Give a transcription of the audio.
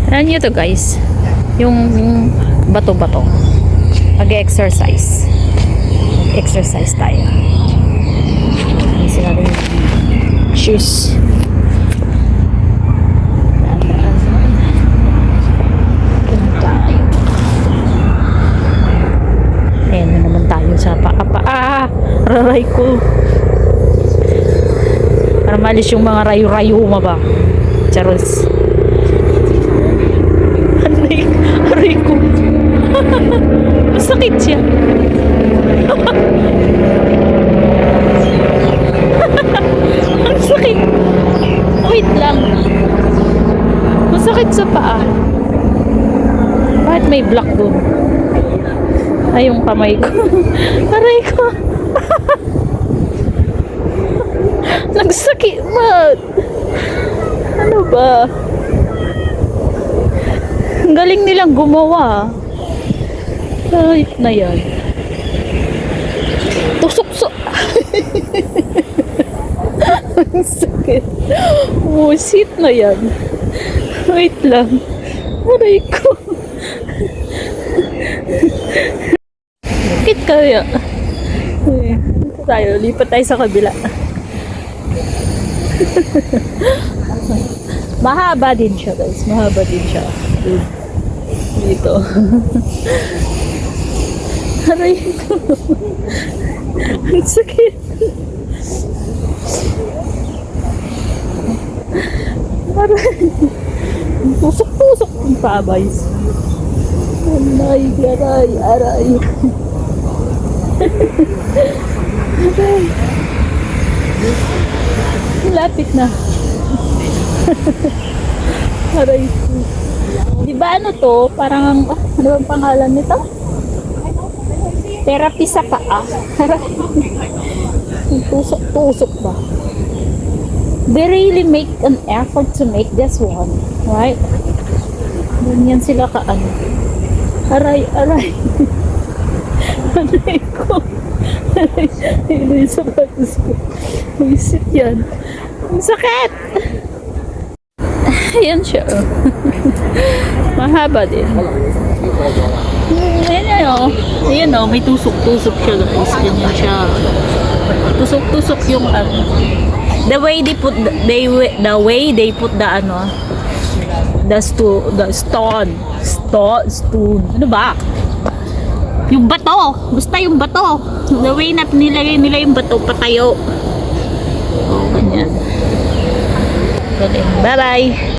Alam nyo to guys, yung bato-bato. Mag-exercise. Exercise tayo. Isa natin yung shoes. Ayan na naman tayo sa paa. Raray ko. Para malis yung mga rayo-rayo ba? Charos. Aray ko. Masakit siya. Ang sakit. Wait lang. Masakit sa paa. Bakit may black doon? Ay, yung kamay ko. Aray ko. Nagsakit ba? Ano ba? Ang galing nilang gumawa. Kahit na yan. Tusok-sok. Ang sakit. Busit na yan. Wait lang. Aray ko. Bakit kaya? Dito tayo. Lipat tayo sa kabila. Mahaba din siya guys. Mahaba din siya. Dito. Aray ko. Ang sakit. Aray. Pusok-pusok ang pabay. Aray, aray, aray. Aray. Lapit na. Aray ko. Diba ano to? Parang, ano bang pangalan nito? Therapy sa paa. Tusok-tusok ba? They really make an effort to make this one. Right? Ganyan sila ka ano. Aray, aray. Aray ko. Aray. Ito yung sapatos ko. Wisit yan. Ang sakit! Ayan siya. Mahaba din. Ayan o. Ayan o. May tusok-tusok siya guys. Ganyan siya. Tusok-tusok yung ano. The way they put the way they put the ano, the stone. Ano ba? Yung bato. Basta yung bato. The way na nilagay nila yung bato patayo. Oh, ganyan. Okay. Bye-bye.